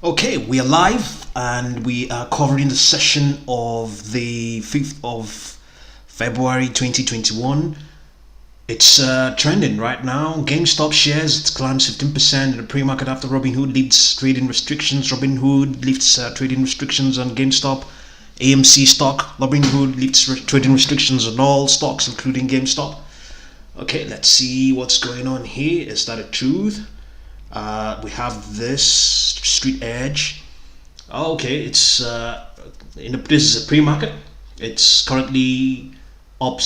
Okay, we are live and we are covering the session of the 5th of February 2021. It's trending right now. Gamestop shares, it climbs 15% in the pre-market after Robinhood lifts trading restrictions. Robinhood lifts trading restrictions on GameStop. AMC stock, Robinhood lifts trading restrictions on all stocks including GameStop. Okay, let's see what's going on here. Is that a truth? We have this street edge. Okay, it's this is a pre-market. It's currently up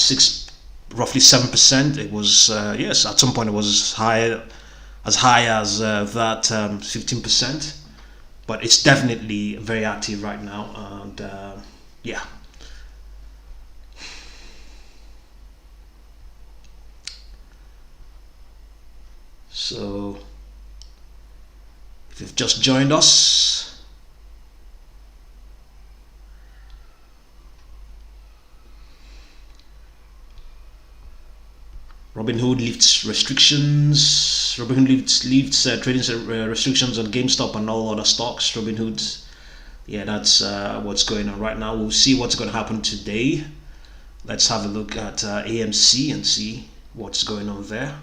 roughly 7%. It was yes, at some point it was as high as that 15%, but it's definitely very active right now, and yeah. So if you've just joined us, Robinhood lifts restrictions. Robinhood lifts trading restrictions on GameStop and all other stocks. Robinhood, yeah, that's what's going on right now. We'll see what's going to happen today. Let's have a look at AMC and see what's going on there.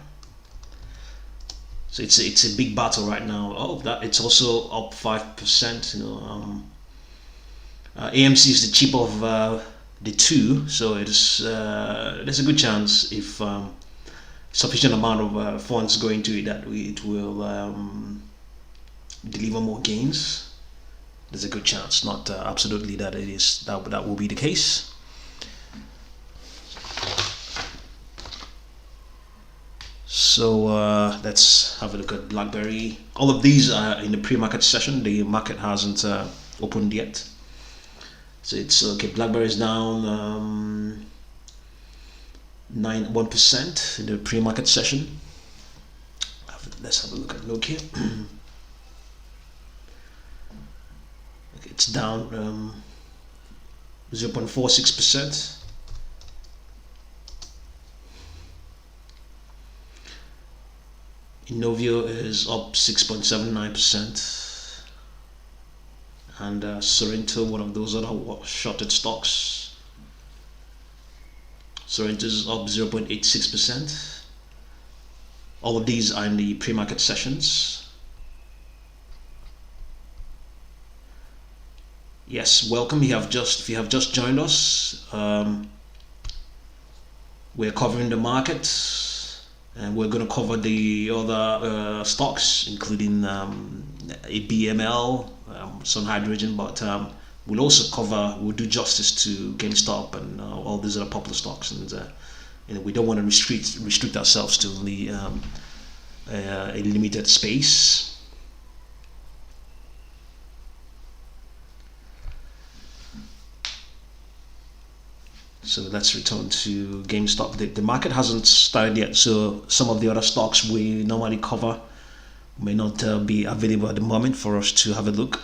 So it's a big battle right now. Oh, that it's also up 5%. AMC is the cheaper of the two, so there's a good chance if sufficient amount of funds go into it that it will deliver more gains. There's a good chance, not absolutely that it is that will be the case. So let's have a look at Blackberry. All of these are in the pre-market session. The market hasn't opened yet. So it's okay. Blackberry is down 1% in the pre-market session. Let's have a look at NOK here. Okay, it's down 0.46%. Inovio is up 6.79%, and Sorrento, one of those other shorted stocks, Sorrento is up 0.86%. All of these are in the pre-market sessions. Yes, welcome. If you have just joined us, we're covering the market. And we're going to cover the other stocks, including ABML, some hydrogen, but we'll do justice to GameStop and all these other popular stocks, and we don't want to restrict ourselves to only a limited space. So let's return to GameStop. The market hasn't started yet, so some of the other stocks we normally cover may not be available at the moment for us to have a look.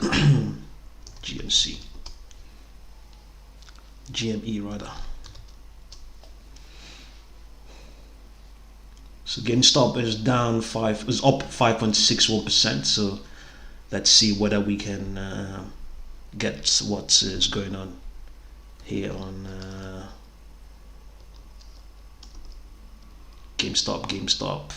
GME rather. So GameStop is up 5.61%. So let's see whether we can get what is going on here on GameStop.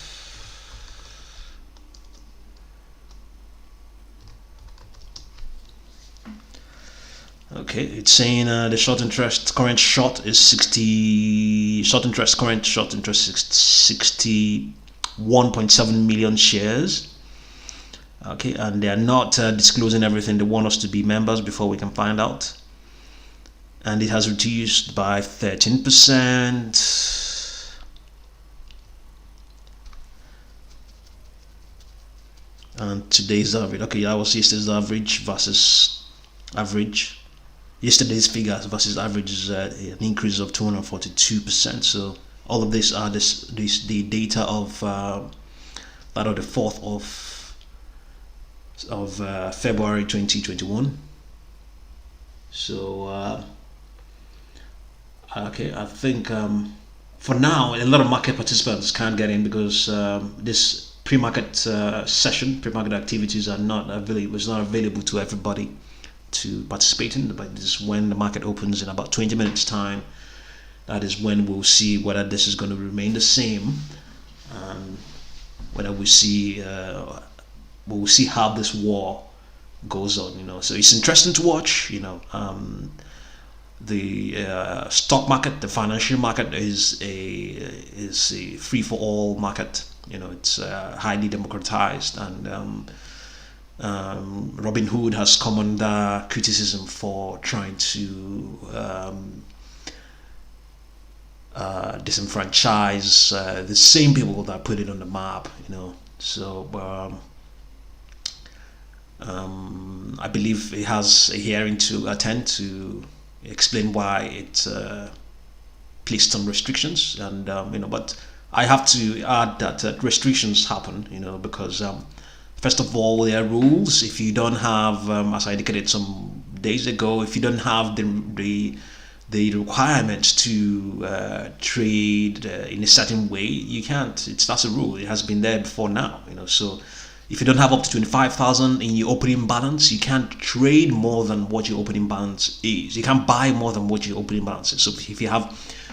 Okay, it's saying the short interest current short is 61.7 million shares. Okay, and they are not disclosing everything. They want us to be members before we can find out. And it has reduced by 13%. And today's average, okay, that was yesterday's average versus average. Yesterday's figures versus average is an increase of 242%. So all of these are the data of that of the 4th of February 2021. So okay, I think for now a lot of market participants can't get in because this pre-market session. Pre-market activities are not available. It's not available to everybody to participate in, but this is when the market opens in about 20 minutes time. That is when we'll see whether this is going to remain the same, and whether we'll see how this war goes on. So it's interesting to watch. The stock market, the financial market is a free for all market. It's highly democratized, and Robinhood has come under criticism for trying to disenfranchise the same people that put it on the map. So I believe it has a hearing to attend to explain why it placed some restrictions, and but I have to add that restrictions happen, because first of all, there are rules. If you don't have, as I indicated some days ago, if you don't have the requirement to trade in a certain way, you can't. That's a rule. It has been there before now. So if you don't have up to 25,000 in your opening balance, you can't trade more than what your opening balance is. You can't buy more than what your opening balance is. So if you have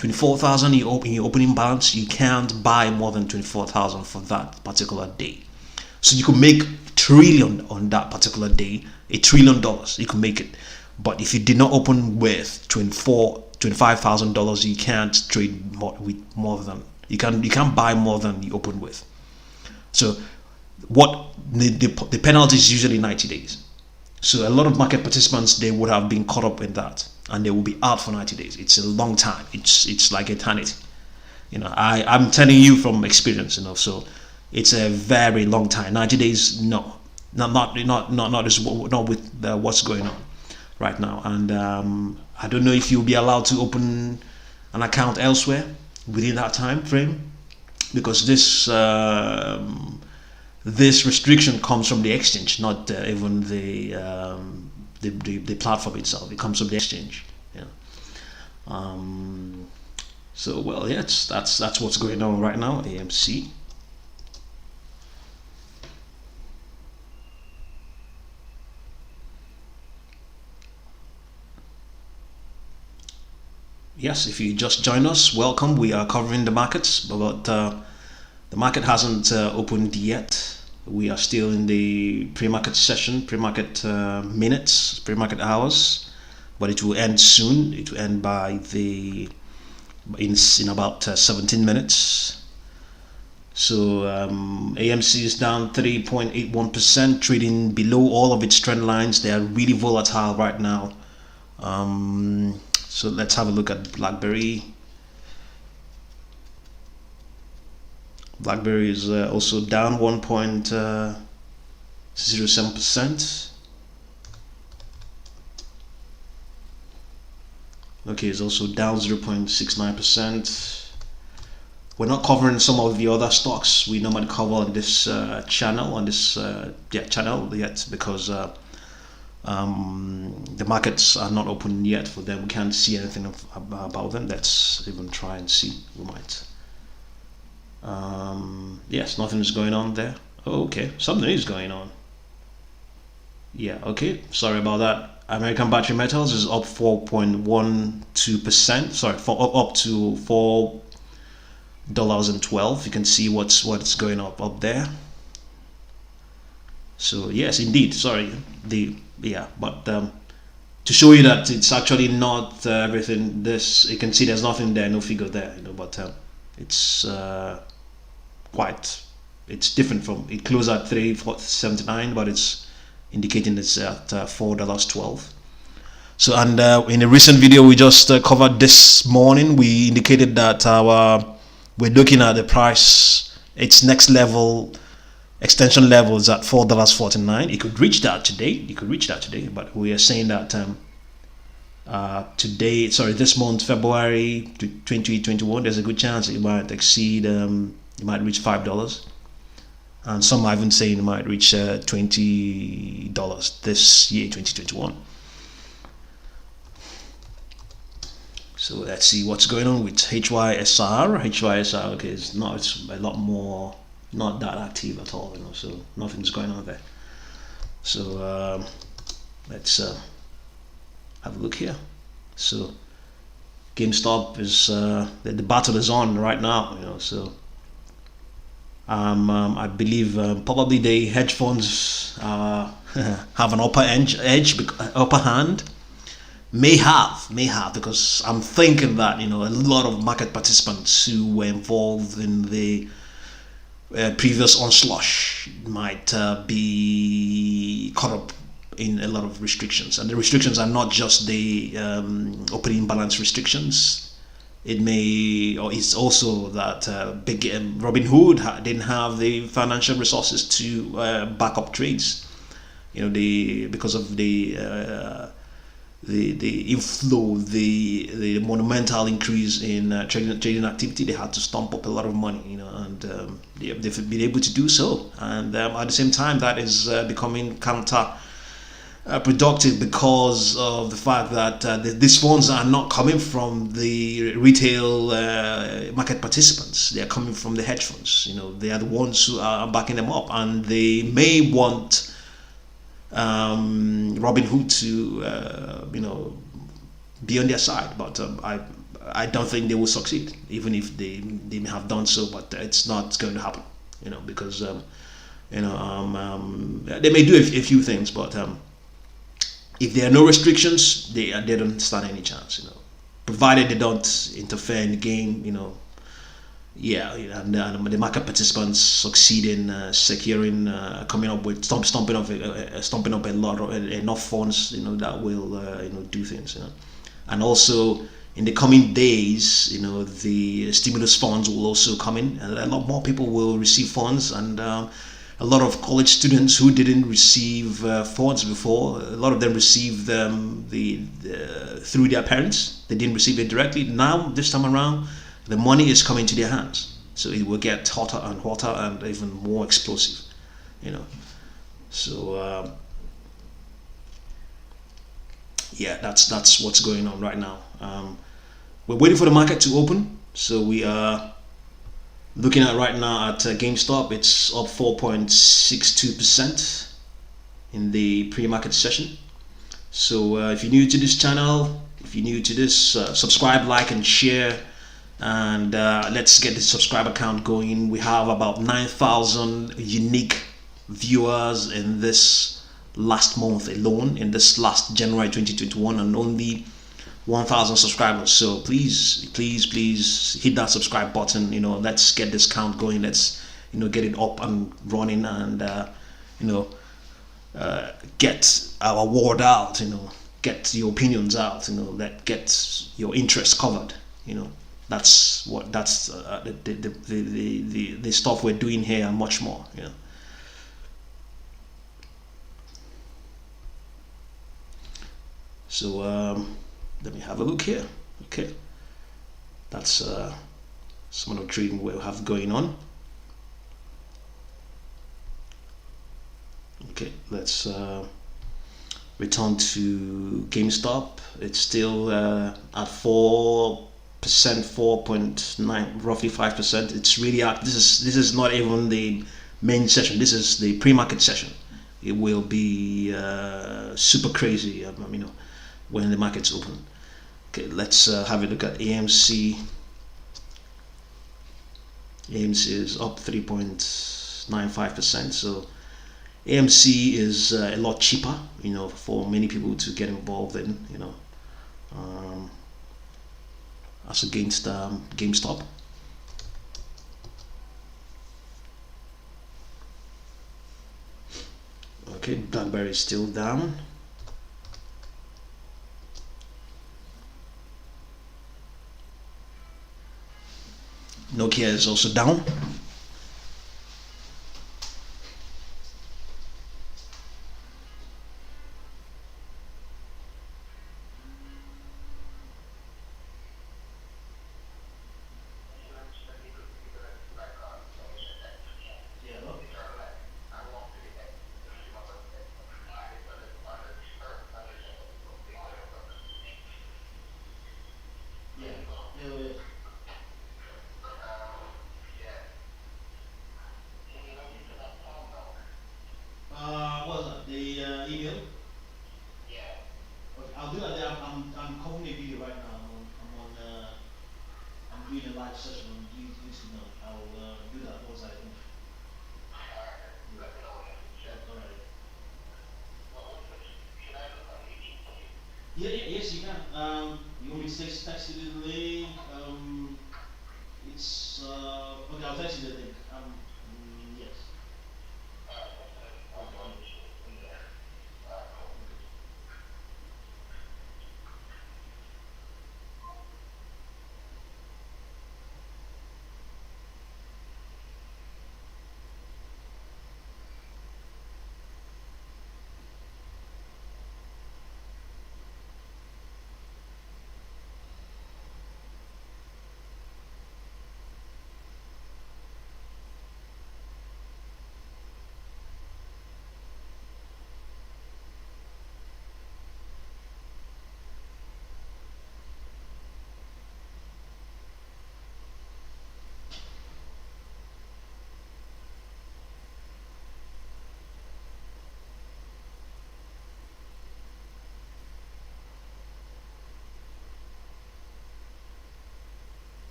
24,000 in your opening balance, you can't buy more than 24,000 for that particular day. So you could make trillion on that particular day, $1 trillion. You can make it. But if you did not open with $25,000, you can't trade with more than you can't buy more than you open with. So what the penalty is usually 90 days. So a lot of market participants, they would have been caught up in that, and they will be out for 90 days. It's a long time. It's like eternity. I'm telling you from experience. So it's a very long time. 90 days, no, not with what's going on right now. And I don't know if you'll be allowed to open an account elsewhere within that time frame, because this restriction comes from the exchange, not even the platform itself. It comes from the exchange. So well, yeah, that's what's going on right now. AMC. Yes, if you just join us, welcome. We are covering the markets, but the market hasn't opened yet. We are still in the pre-market session, pre-market minutes, pre-market hours, but it will end soon. It will end in about 17 minutes. So AMC is down 3.81%, trading below all of its trend lines. They are really volatile right now. So let's have a look at Blackberry. Blackberry is also down 1.07%. Okay, it's also down 0.69%. We're not covering some of the other stocks we normally cover on this channel, channel yet, because the markets are not open yet for them. We can't see anything about them. Let's even try and see. We might. Yes, nothing is going on there. Oh, okay, something is going on. Yeah, okay, sorry about that. American Battery Metals is up 4.12%. Sorry, up to $4.12. You can see what's going up there. So yes, indeed. Sorry, but to show you that it's actually not everything. You can see there's nothing there, no figure there. But it's it's different from it closed at $3.79, but it's indicating it's at $4.12. So, and in a recent video we just covered this morning, we indicated that we're looking at the price, its next level, extension level is at $4.49. It could reach that today. But we are saying that this month, February 2021, there's a good chance it might exceed, it might reach $5, and some are even saying it might reach $20 this year, 2021. So let's see what's going on with HYSR. Okay, it's a lot more not that active at all, so nothing's going on there. So let's have a look here. So GameStop is the battle is on right now, so I believe probably the hedge funds have an upper hand. May have, because I'm thinking that a lot of market participants who were involved in the previous onslaught might be caught up in a lot of restrictions, and the restrictions are not just the opening balance restrictions. It may, or it's also that big Robinhood didn't have the financial resources to back up trades. Because of the inflow, the monumental increase in trading activity, they had to stomp up a lot of money, and they've been able to do so. And at the same time, that is becoming counter productive because of the fact that these funds are not coming from the retail market participants. They are coming from the hedge funds. They are the ones who are backing them up, and they may want Robinhood to be on their side, but I don't think they will succeed, even if they may have done so. But it's not going to happen, because they may do a few things, but if there are no restrictions, they don't stand any chance, provided they don't interfere in the game, and the market participants succeed in securing, coming up with stomping up a lot of enough funds, that will do things, and also in the coming days, the stimulus funds will also come in, and a lot more people will receive funds, and a lot of college students who didn't receive funds before, a lot of them received them through their parents. They didn't receive it directly. Now, this time around, the money is coming to their hands, so it will get hotter and hotter and even more explosive, So yeah, that's what's going on right now. We're waiting for the market to open, so we are looking at right now at GameStop. It's up 4.62% in the pre-market session. So if you're new to this channel, if you're new to this, subscribe, like, and share, and let's get the subscriber count going. We have about 9,000 unique viewers in this last month alone, in this last January 2021, and only 1,000 subscribers. So please hit that subscribe button. Let's get this count going. Let's get it up and running, and get our word out. Get your opinions out. Get your interests covered. That's the stuff we're doing here, and much more. So let me have a look here. Okay, that's some of the trading we'll have going on. Okay, let's return to GameStop. It's still at 4%, 4.9, roughly 5%. It's really at this is not even the main session. This is the pre-market session. It will be super crazy, when the market's open. Okay, let's have a look at AMC. AMC is up 3.95%. So AMC is a lot cheaper, for many people to get involved in, as against GameStop. Okay, Blackberry is still down. Nokia is also down.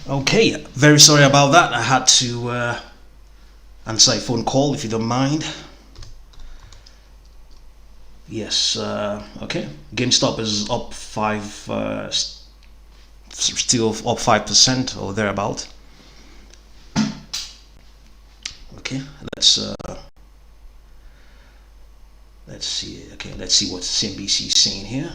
Okay, very sorry about that. I had to answer a phone call, if you don't mind. Yes, okay. GameStop is up still up 5% or thereabout. Okay, let's see. Okay, let's see what CNBC is saying here.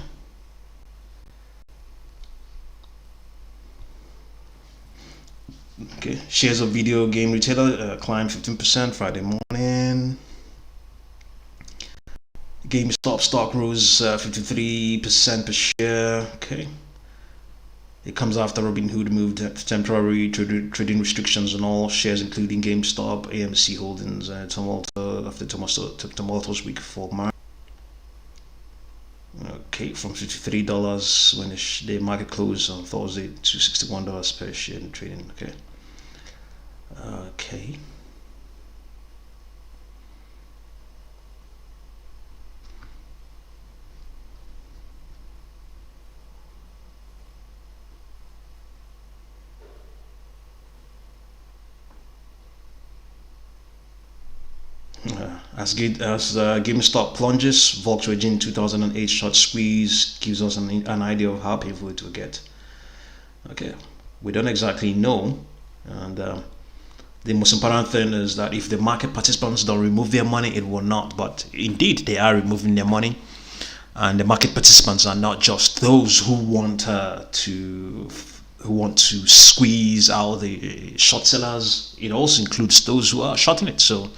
Okay, shares of video game retailer climbed 15% Friday morning. GameStop stock rose 53% per share. Okay, it comes after Robinhood moved temporary trading restrictions on all shares, including GameStop, AMC Holdings, after tumultuous week for March. Okay, from $53 when the market closed on Thursday to $61 per share in trading. Okay. Okay. As GameStop plunges, Volkswagen 2008 short squeeze gives us an idea of how painful it will get. Okay, we don't exactly know, and the most important thing is that if the market participants don't remove their money, it will not. But indeed, they are removing their money, and the market participants are not just those who want to squeeze out the short sellers. It also includes those who are shorting it. So,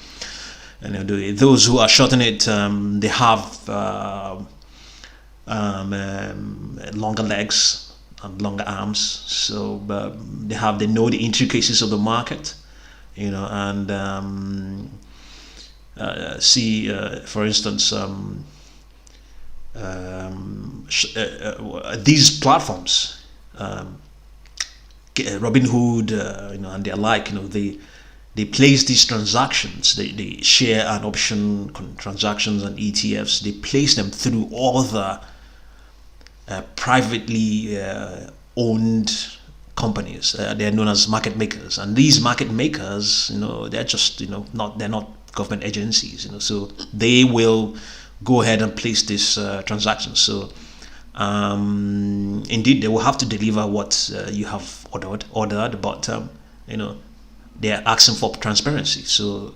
those who are shorting it, they have longer legs and longer arms, so they know the intricacies of the market, and see, for instance, these platforms, Robinhood, and their like, they place these transactions, the share and option transactions and ETFs, they place them through other privately owned companies. They're known as market makers, and these market makers, they're just they're not government agencies, so they will go ahead and place these transactions. So indeed, they will have to deliver what you have ordered, but they are asking for transparency. So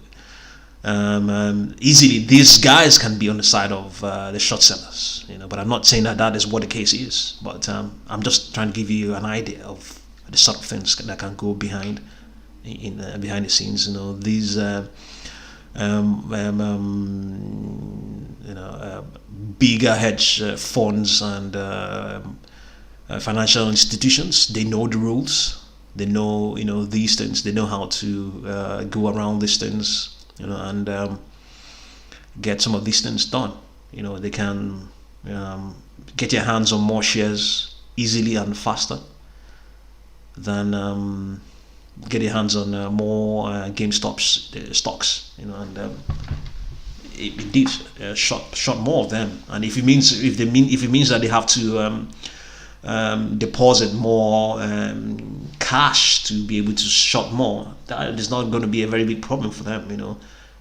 easily these guys can be on the side of the short sellers, but I'm not saying that that is what the case is, but I'm just trying to give you an idea of the sort of things that can go behind behind the scenes. These bigger hedge funds and financial institutions, they know the rules, they know these things, they know how to go around these things, and get some of these things done. They can get your hands on more shares easily and faster than get your hands on more Gamestop stocks, and indeed short more of them. And if it means that they have to deposit more cash to be able to short more, that is not going to be a very big problem for them.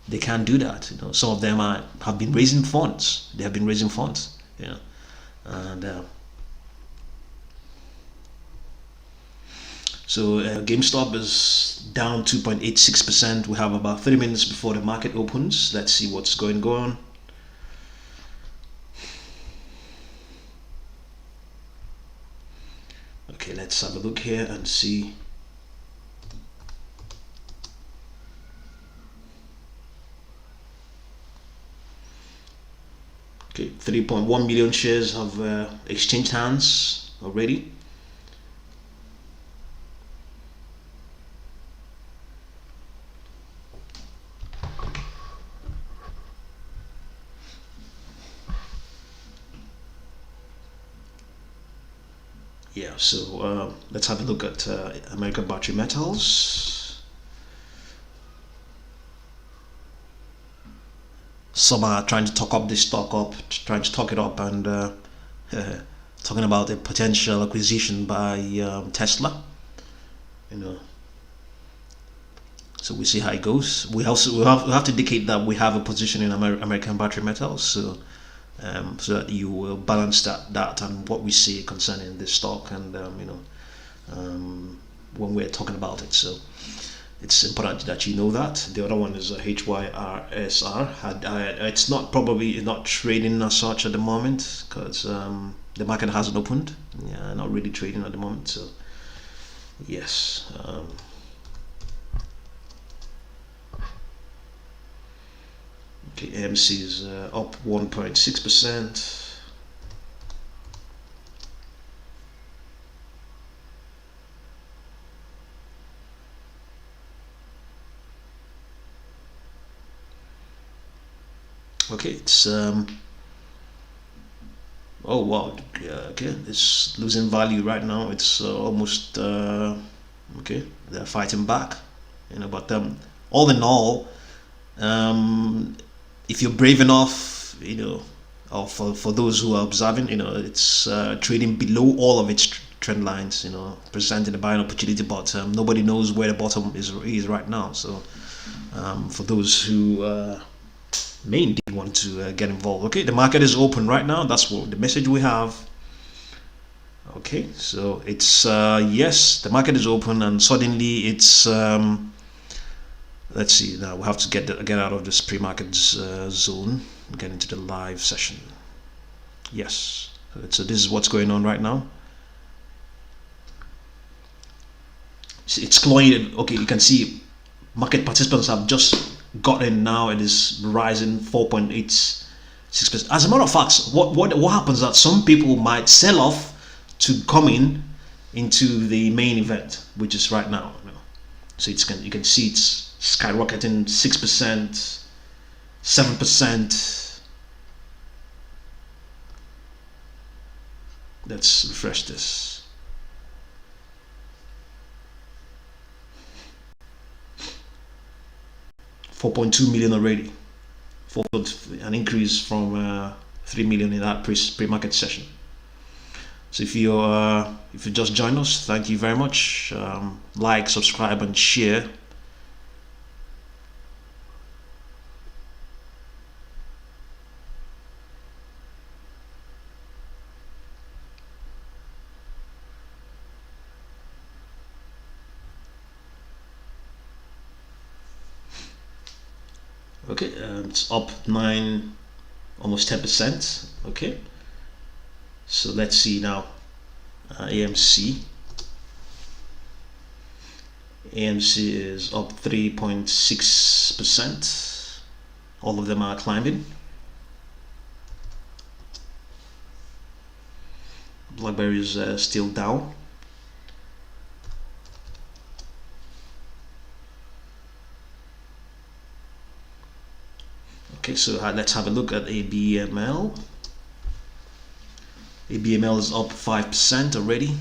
They can do that. Some of them have been raising funds. They have been raising funds. And so GameStop is down 2.86%. We have about 30 minutes before the market opens. Let's see what's going on. Okay, let's have a look here and see. Okay, 3.1 million shares have exchanged hands already. Yeah, so let's have a look at American Battery Metals. Some are trying to talk up this stock trying to talk it up, and talking about a potential acquisition by Tesla. So we see how it goes. We have to indicate that we have a position in American Battery Metals, so that you will balance that and what we see concerning this stock, and when we're talking about it. So it's important that you know that. The other one is HYRSR. It's not trading as such at the moment because the market hasn't opened. Yeah, not really trading at the moment. So yes. Okay, AMC is up 1.6%. Okay, it's oh wow, okay, it's losing value right now. It's almost okay, they're fighting back, but all in all, if you're brave enough, or for those who are observing, it's trading below all of its trend lines, presenting a buying opportunity, but nobody knows where the bottom is right now. So for those who may indeed want to get involved, okay, the market is open right now. That's what the message we have. Okay, so it's yes, the market is open, and suddenly it's let's see, now we have to get out of this pre-market zone and get into the live session. Yes, so this is what's going on right now. It's clawing. Okay, you can see market participants have just gotten, now it is rising 4.86%. As a matter of fact, what happens is that some people might sell off to come into the main event, which is right now. So you can see it's skyrocketing 6%, 7%. Let's refresh this. 4.2 million already, an increase from 3 million in that pre-market session. So if you just joined us, thank you very much. Like, subscribe, and share. Okay, it's up almost 10%. Okay, so let's see now. AMC is up 3.6%. All of them are climbing. Blackberry is still down. Okay, so let's have a look at ABML. ABML is up 5% already.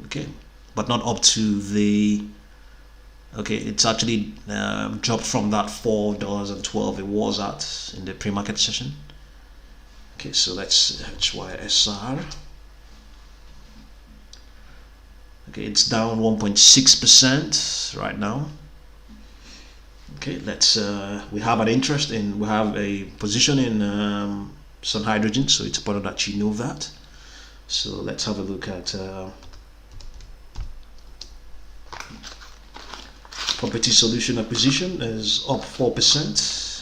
Okay, but not up to the. Okay, it's actually dropped from that $4.12 it was at in the pre-market session. Okay, so that's HYSR. Okay, it's down 1.6% right now. Okay, let's we have a position in sun hydrogen, so it's important that you know that. So let's have a look at property solution acquisition is up 4%.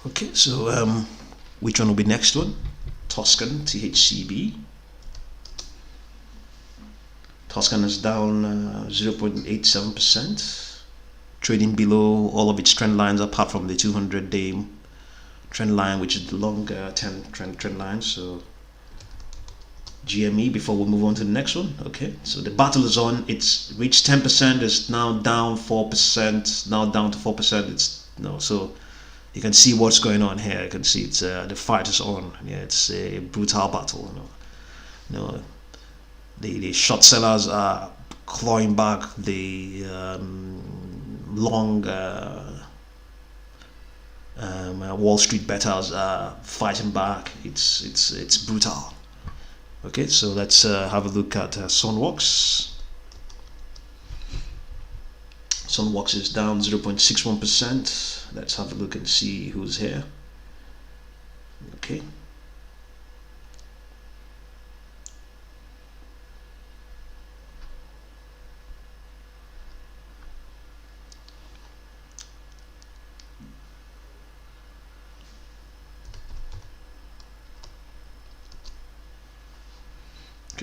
Okay, so which one will be next one? Toscan, THCB. Toscan is down 0.87%, trading below all of its trend lines apart from the 200-day trend line, which is the longer term trend line. So GME before we move on to the next one. Okay, so the battle is on. It's reached 10%, it's now down 4%, now down to 4%. It's so you can see what's going on here. You can see it's the fight is on. Yeah, it's a brutal battle. The short sellers are clawing back. The long Wall Street bettors are fighting back. It's brutal. Okay, so let's have a look at Sunworks. Sunworks is down 0.61%. Let's have a look and see who's here. Okay.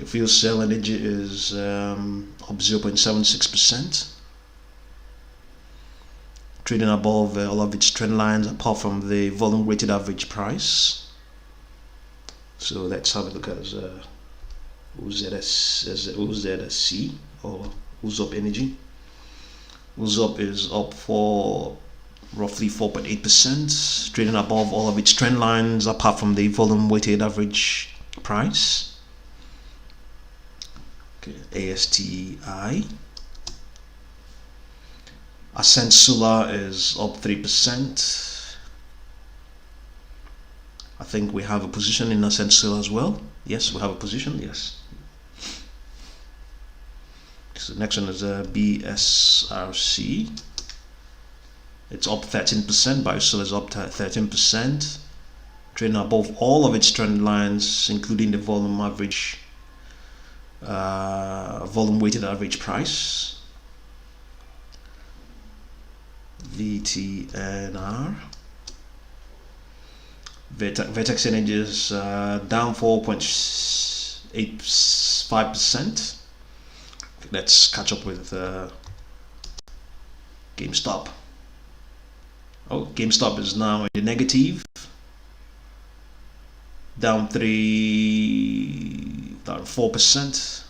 Fuel cell energy is up 0.76%. Trading above all of its trend lines apart from the volume weighted average price. So let's have a look at UZSC or UZUP Energy. UZUP is up for roughly 4.8%, trading above all of its trend lines apart from the volume weighted average price. Okay, ASTI. Ascent Solar is up 3%. I think we have a position in Ascent Solar as well. Yes, we have a position. Yes. So the next one is BSRC. It's up 13%. Biosol is up 13%. Trading above all of its trend lines, including the volume weighted average price. VTNR. Vertex Energy is down 4.85%. Let's catch up with GameStop. Oh, GameStop is now in the negative, down 4%.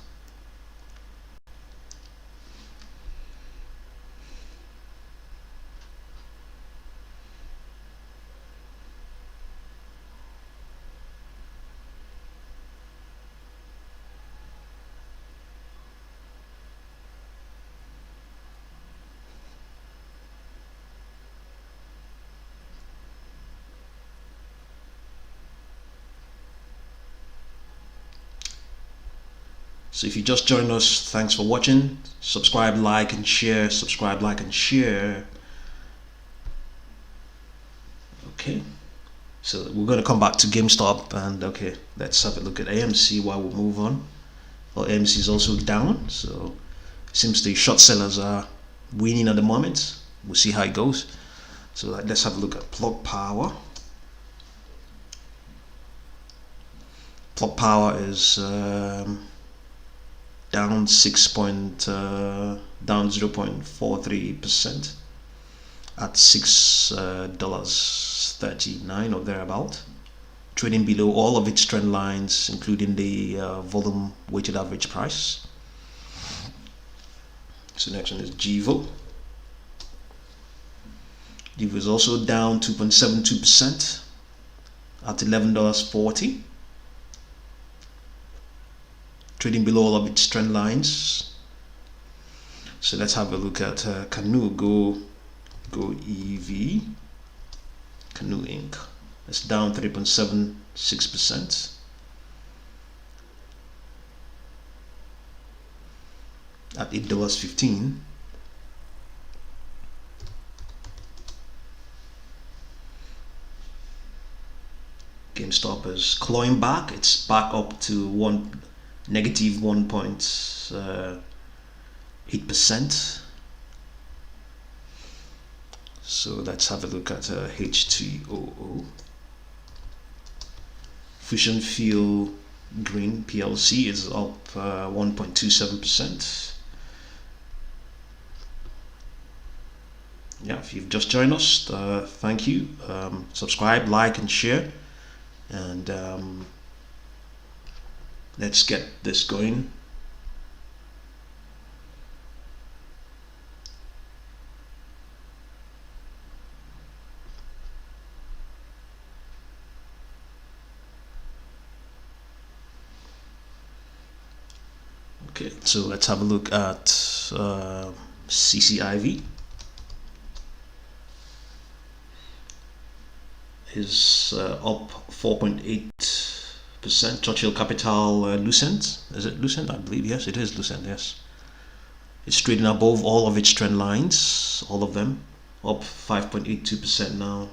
So if you just joined us, thanks for watching. Subscribe, like, and share. Subscribe, like, and share. Okay. So we're going to come back to GameStop, and okay, let's have a look at AMC while we move on. Well, AMC is also down, so it seems the short sellers are winning at the moment. We'll see how it goes. So let's have a look at plug power. Plug power is down 0.43% at $6.39 or thereabout, trading below all of its trend lines, including the volume weighted average price. So next one is GEVO. GEVO is also down 2.72% at $11.40, trading below all of its trend lines. So let's have a look at Canoe Go EV, Canoe Inc. It's down 3.76% at $8.15. GameStop is clawing back. It's back up to negative 1.8%. So let's have a look at H2OO. Fusion Fuel Green PLC is up 1.27%. Yeah, if you've just joined us, thank you. Subscribe, like, and share, and let's get this going. Okay, so let's have a look at CCIV. Is up 4.8%. Churchill Capital Lucent, is it Lucent? I believe yes, it is Lucent. Yes, it's trading above all of its trend lines, all of them, up 5.82% now.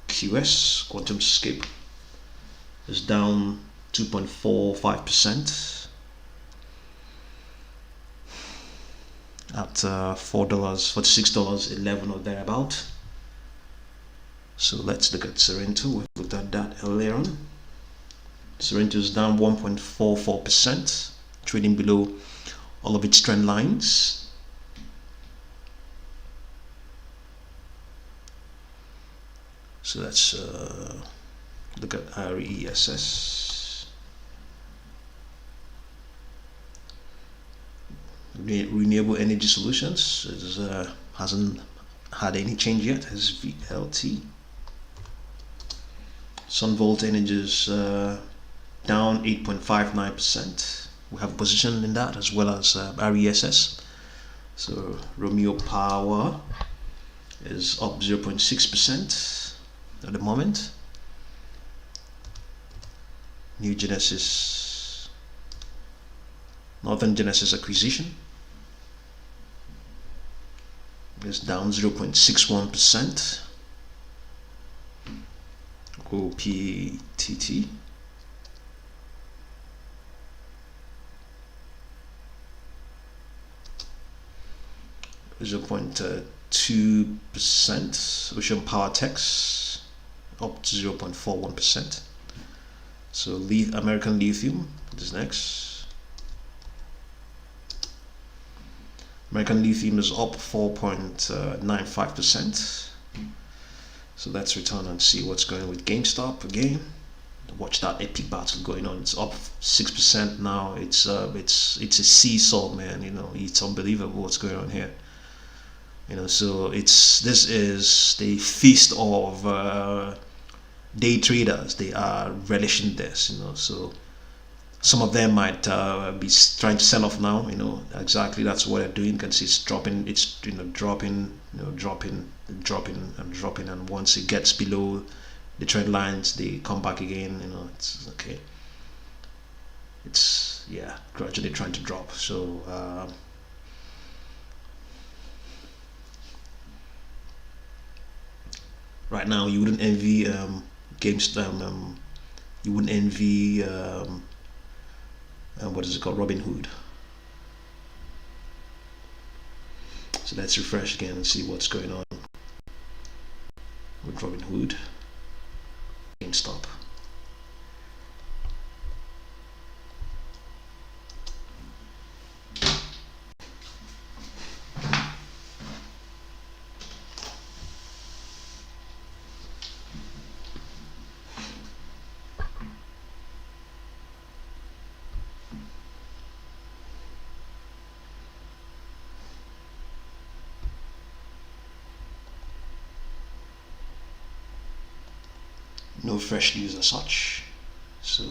QS QuantumScape is down 2.45% at $46.11 or thereabout. So let's look at Sorrento. We've looked at that earlier on. Sorrento is down 1.44%, trading below all of its trend lines. So let's look at RESS. Renewable Energy Solutions is, hasn't had any change yet. As VLT. Sunvolt Energy is down 8.59%. We have a position in that, as well as RESS. So Romeo Power is up 0.6% at the moment. New Genesis, Northern Genesis Acquisition is down 0.61%. OPTT is 0.2%. Ocean Power Techs up to 0.41%. So American Lithium is next. American Lithium is up 4.95%. So let's return and see what's going on with GameStop again. Watch that epic battle going on. It's up 6% now. It's a seesaw, man. You know, it's unbelievable what's going on here. You know, so this is the feast of day traders. They are relishing this. You know, so some of them might be trying to sell off now. You know, exactly that's what they're doing. You can see it's dropping. It's dropping. Dropping and dropping, and once it gets below the trend lines, they come back again. You know, it's okay. It's gradually trying to drop. So right now, you wouldn't envy GameStop. You wouldn't envy what is it called, Robinhood. So let's refresh again and see what's going on with Robinhood, GameStop. No fresh news as such. So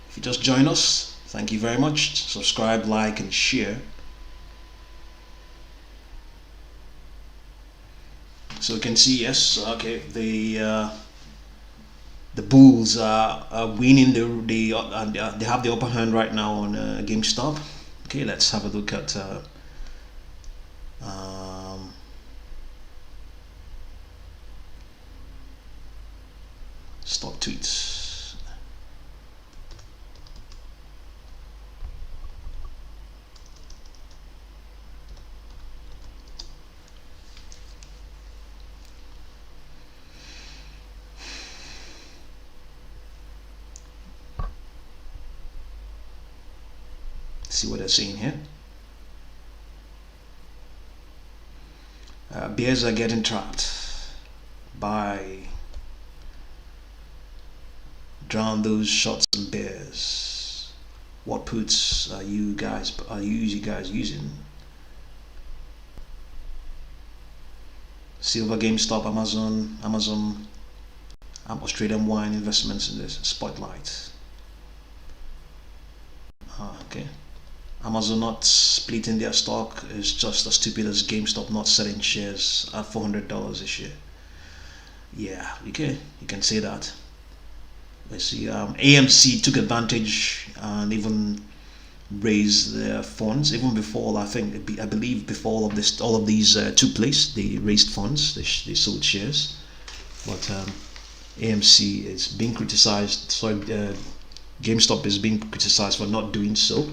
if you just join us, thank you very much. Subscribe, like, and share. So you can see, yes, okay, the bulls are winning. They have the upper hand right now on GameStop. Okay, let's have a look at stock tweets. See what they're saying here. Bears are getting trapped by drown those shots and bears. What puts are you guys using? Silver, GameStop, Amazon, Australian wine investments in this spotlight. Okay. Amazon not splitting their stock is just as stupid as GameStop not selling shares at $400 a share. Yeah, okay, you can say that. Let's see. AMC took advantage and even raised their funds even before. I believe before all of these took place, they raised funds. They sold shares, but AMC is being criticized. Sorry, GameStop is being criticized for not doing so.